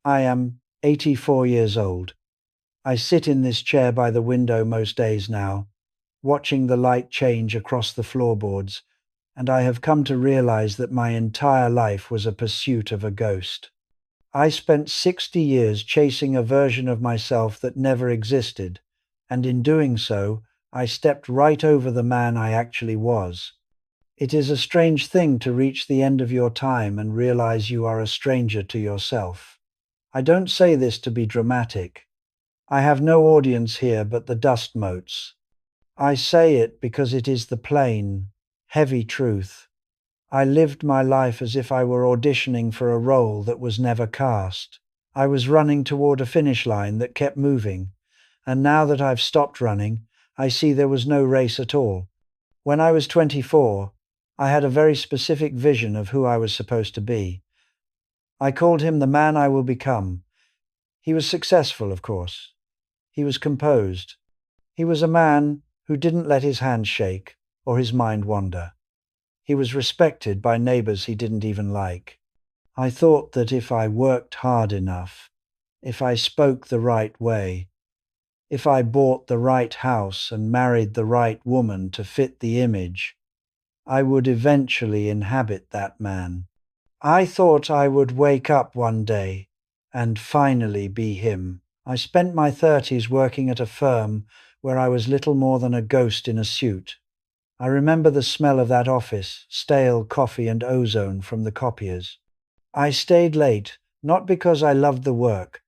I am 84 years old. I sit in this chair by the window most days now, watching the light change across the floorboards, and I have come to realize that my entire life was a pursuit of a ghost. I spent 60 years chasing a version of myself that never existed, and in doing so, I stepped right over the man I actually was. It is a strange thing to reach the end of your time and realize you are a stranger to yourself. I don't say this to be dramatic. I have no audience here but the dust motes. I say it because it is the plain, heavy truth. I lived my life as if I were auditioning for a role that was never cast. I was running toward a finish line that kept moving, and now that I've stopped running, I see there was no race at all. When I was 24, I had a very specific vision of who I was supposed to be. I called him the man I will become. He was successful, of course. He was composed. He was a man who didn't let his hands shake or his mind wander. He was respected by neighbors he didn't even like. I thought that if I worked hard enough, if I spoke the right way, if I bought the right house and married the right woman to fit the image, I would eventually inhabit that man. I thought I would wake up one day and finally be him. I spent my 30s working at a firm where I was little more than a ghost in a suit. I remember the smell of that office, stale coffee and ozone from the copiers. I stayed late, not because I loved the work,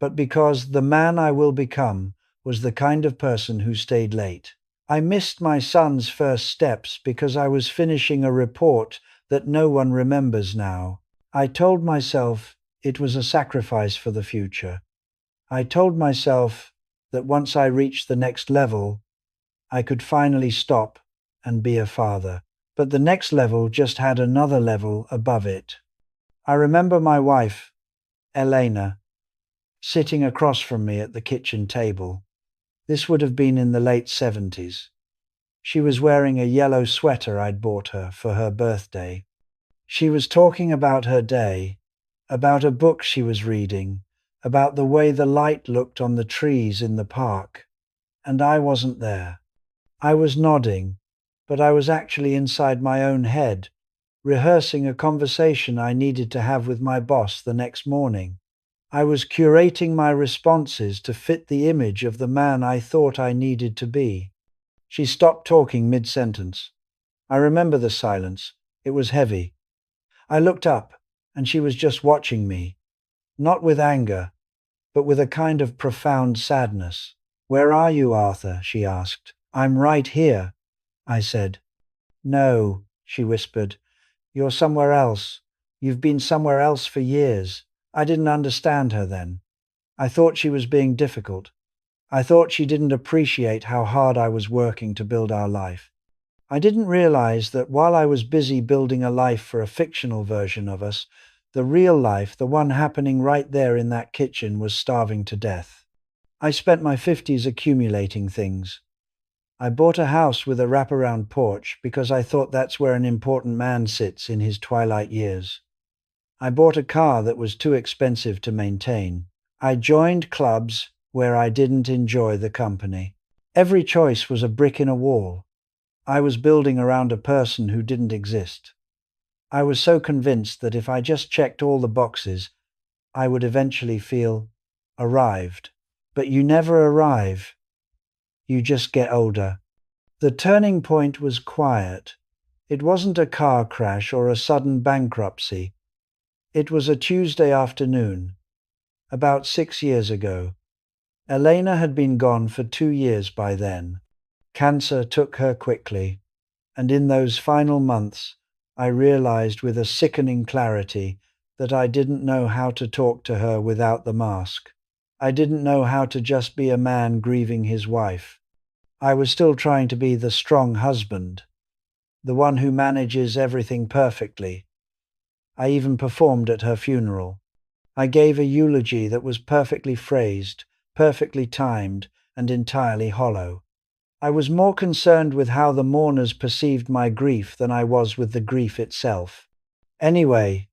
but because the man I will become was the kind of person who stayed late. I missed my son's first steps because I was finishing a report that no one remembers now. I told myself it was a sacrifice for the future. I told myself that once I reached the next level, I could finally stop and be a father. But the next level just had another level above it. I remember my wife, Elena, sitting across from me at the kitchen table. This would have been in the late 70s. She was wearing a yellow sweater I'd bought her for her birthday. She was talking about her day, about a book she was reading, about the way the light looked on the trees in the park. And I wasn't there. I was nodding, but I was actually inside my own head, rehearsing a conversation I needed to have with my boss the next morning. I was curating my responses to fit the image of the man I thought I needed to be. She stopped talking mid-sentence. I remember the silence. It was heavy. I looked up, and she was just watching me, not with anger, but with a kind of profound sadness. "Where are you, Arthur?" she asked. "I'm right here," I said. "No," she whispered. "You're somewhere else. You've been somewhere else for years." I didn't understand her then. I thought she was being difficult. I thought she didn't appreciate how hard I was working to build our life. I didn't realize that while I was busy building a life for a fictional version of us, the real life, the one happening right there in that kitchen, was starving to death. I spent my 50s accumulating things. I bought a house with a wraparound porch because I thought that's where an important man sits in his twilight years. I bought a car that was too expensive to maintain. I joined clubs where I didn't enjoy the company. Every choice was a brick in a wall. I was building around a person who didn't exist. I was so convinced that if I just checked all the boxes, I would eventually feel arrived. But you never arrive. You just get older. The turning point was quiet. It wasn't a car crash or a sudden bankruptcy. It was a Tuesday afternoon, about 6 years ago. Elena had been gone for 2 years by then. Cancer took her quickly, and in those final months, I realized with a sickening clarity that I didn't know how to talk to her without the mask. I didn't know how to just be a man grieving his wife. I was still trying to be the strong husband, the one who manages everything perfectly. I even performed at her funeral. I gave a eulogy that was perfectly phrased, perfectly timed, and entirely hollow. I was more concerned with how the mourners perceived my grief than I was with the grief itself. Anyway,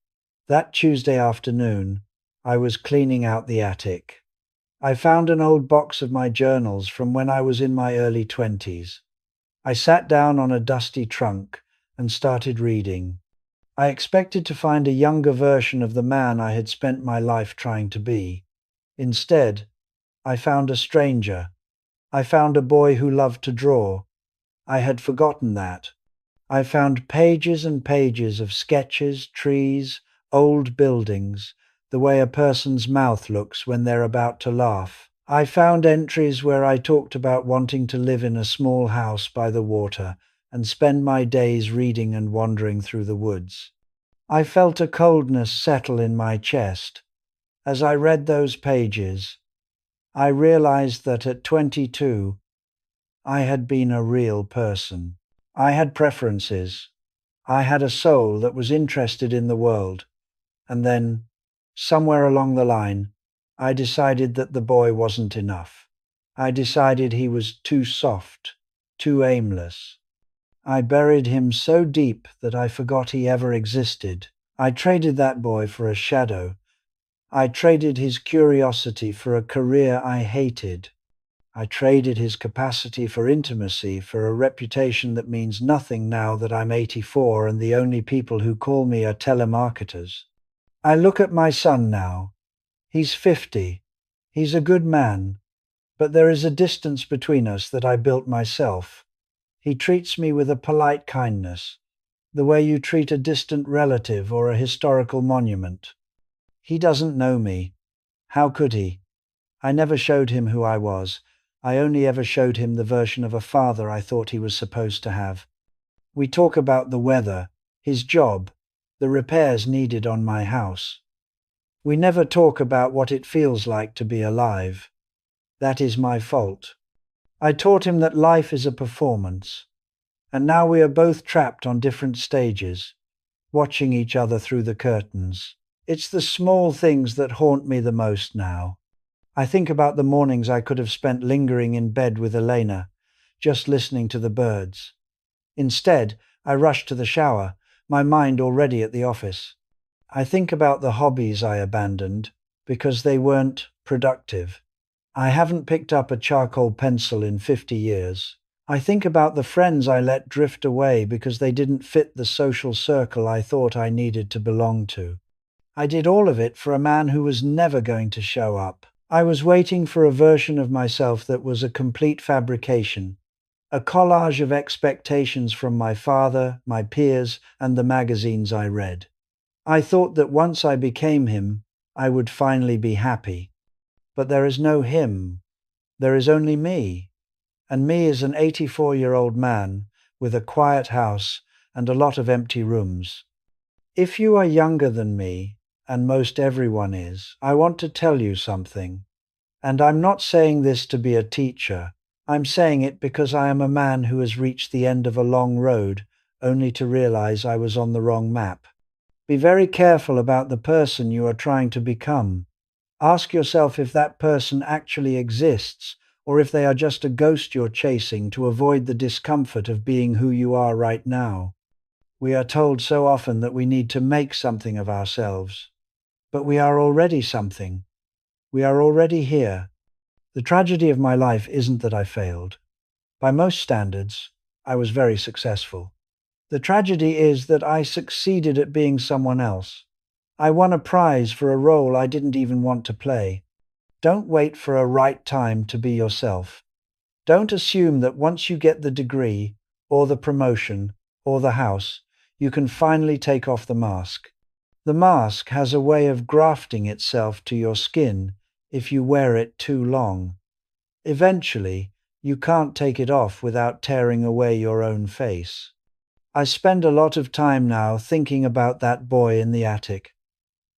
that Tuesday afternoon, I was cleaning out the attic. I found an old box of my journals from when I was in my early 20s. I sat down on a dusty trunk and started reading. I expected to find a younger version of the man I had spent my life trying to be. Instead, I found a stranger. I found a boy who loved to draw. I had forgotten that. I found pages and pages of sketches, trees, old buildings, the way a person's mouth looks when they're about to laugh. I found entries where I talked about wanting to live in a small house by the water and spend my days reading and wandering through the woods. I felt a coldness settle in my chest. As I read those pages, I realized that at 22, I had been a real person. I had preferences. I had a soul that was interested in the world. And then, somewhere along the line, I decided that the boy wasn't enough. I decided he was too soft, too aimless. I buried him so deep that I forgot he ever existed. I traded that boy for a shadow. I traded his curiosity for a career I hated. I traded his capacity for intimacy for a reputation that means nothing now that I'm 84 and the only people who call me are telemarketers. I look at my son now. He's 50. He's a good man, but there is a distance between us that I built myself. He treats me with a polite kindness, the way you treat a distant relative or a historical monument. He doesn't know me. How could he? I never showed him who I was. I only ever showed him the version of a father I thought he was supposed to have. We talk about the weather, his job, the repairs needed on my house. We never talk about what it feels like to be alive. That is my fault. I taught him that life is a performance, and now we are both trapped on different stages, watching each other through the curtains. It's the small things that haunt me the most now. I think about the mornings I could have spent lingering in bed with Elena, just listening to the birds. Instead, I rush to the shower, my mind already at the office. I think about the hobbies I abandoned because they weren't productive. I haven't picked up a charcoal pencil in 50 years. I think about the friends I let drift away because they didn't fit the social circle I thought I needed to belong to. I did all of it for a man who was never going to show up. I was waiting for a version of myself that was a complete fabrication, a collage of expectations from my father, my peers, and the magazines I read. I thought that once I became him, I would finally be happy. But there is no him. There is only me. And me is an 84-year-old man with a quiet house and a lot of empty rooms. If you are younger than me, and most everyone is, I want to tell you something. And I'm not saying this to be a teacher. I'm saying it because I am a man who has reached the end of a long road only to realize I was on the wrong map. Be very careful about the person you are trying to become. Ask yourself if that person actually exists, or if they are just a ghost you're chasing to avoid the discomfort of being who you are right now. We are told so often that we need to make something of ourselves. But we are already something. We are already here. The tragedy of my life isn't that I failed. By most standards, I was very successful. The tragedy is that I succeeded at being someone else. I won a prize for a role I didn't even want to play. Don't wait for a right time to be yourself. Don't assume that once you get the degree, or the promotion, or the house, you can finally take off the mask. The mask has a way of grafting itself to your skin if you wear it too long. Eventually, you can't take it off without tearing away your own face. I spend a lot of time now thinking about that boy in the attic.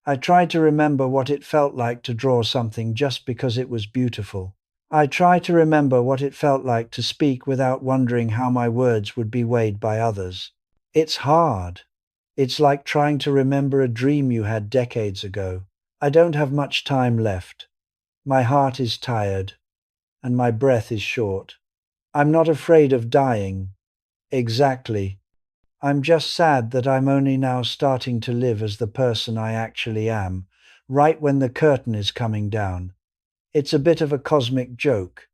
I try to remember what it felt like to draw something just because it was beautiful. I try to remember what it felt like to speak without wondering how my words would be weighed by others. It's hard. It's like trying to remember a dream you had decades ago. I don't have much time left. My heart is tired, and my breath is short. I'm not afraid of dying. Exactly. I'm just sad that I'm only now starting to live as the person I actually am, right when the curtain is coming down. It's a bit of a cosmic joke,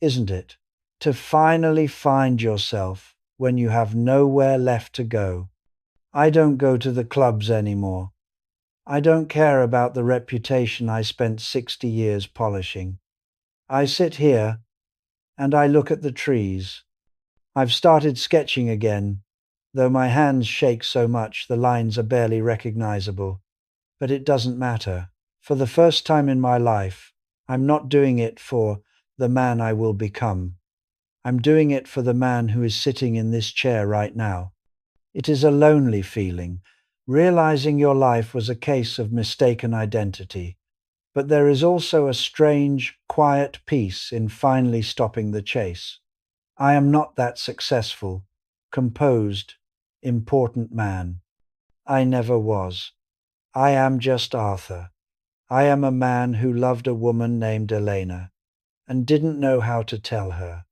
isn't it? To finally find yourself when you have nowhere left to go. I don't go to the clubs anymore. I don't care about the reputation I spent 60 years polishing. I sit here and I look at the trees. I've started sketching again, though my hands shake so much the lines are barely recognizable. But it doesn't matter. For the first time in my life, I'm not doing it for the man I will become. I'm doing it for the man who is sitting in this chair right now. It is a lonely feeling, realizing your life was a case of mistaken identity. But there is also a strange, quiet peace in finally stopping the chase. I am not that successful, composed, important man. I never was. I am just Arthur. I am a man who loved a woman named Elena and didn't know how to tell her.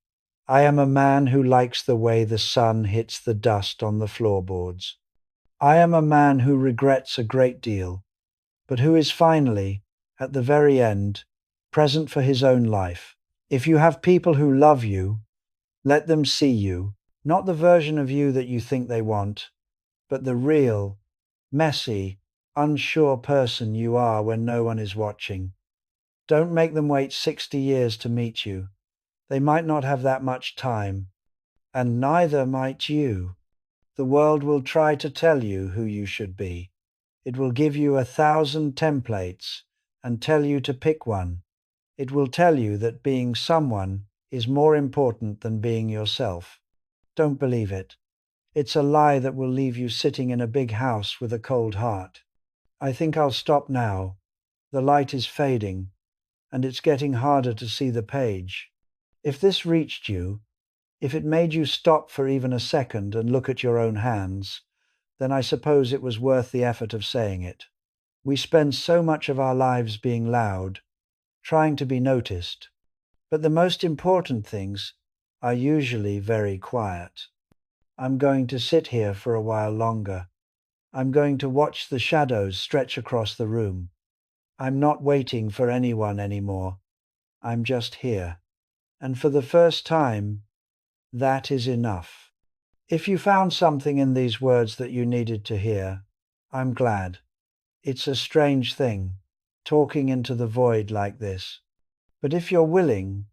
I am a man who likes the way the sun hits the dust on the floorboards. I am a man who regrets a great deal, but who is finally, at the very end, present for his own life. If you have people who love you, let them see you, not the version of you that you think they want, but the real, messy, unsure person you are when no one is watching. Don't make them wait 60 years to meet you. They might not have that much time, and neither might you. The world will try to tell you who you should be. It will give you 1,000 templates and tell you to pick one. It will tell you that being someone is more important than being yourself. Don't believe it. It's a lie that will leave you sitting in a big house with a cold heart. I think I'll stop now. The light is fading, and it's getting harder to see the page. If this reached you, if it made you stop for even a second and look at your own hands, then I suppose it was worth the effort of saying it. We spend so much of our lives being loud, trying to be noticed, but the most important things are usually very quiet. I'm going to sit here for a while longer. I'm going to watch the shadows stretch across the room. I'm not waiting for anyone anymore. I'm just here. And for the first time, that is enough. If you found something in these words that you needed to hear, I'm glad. It's a strange thing, talking into the void like this. But if you're willing,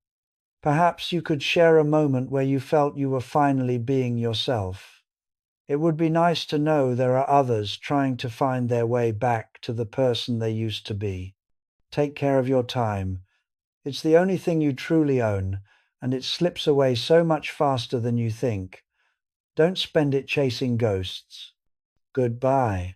perhaps you could share a moment where you felt you were finally being yourself. It would be nice to know there are others trying to find their way back to the person they used to be. Take care of your time. It's the only thing you truly own, and it slips away so much faster than you think. Don't spend it chasing ghosts. Goodbye.